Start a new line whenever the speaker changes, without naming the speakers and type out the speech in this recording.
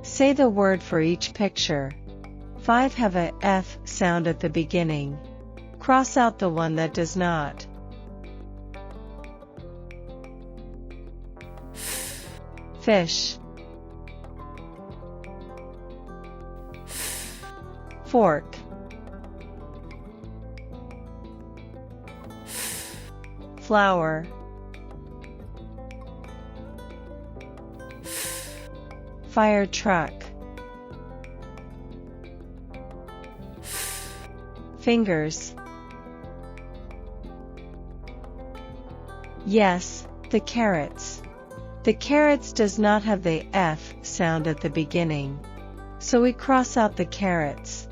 Say the word for each picture. 5 have a F sound at the beginning. Cross out the one that does not. Fish. Fork. Flower. Fire truck. Fingers. Yes, the carrots. The carrots does not have the F sound at the beginning, so we cross out the carrots.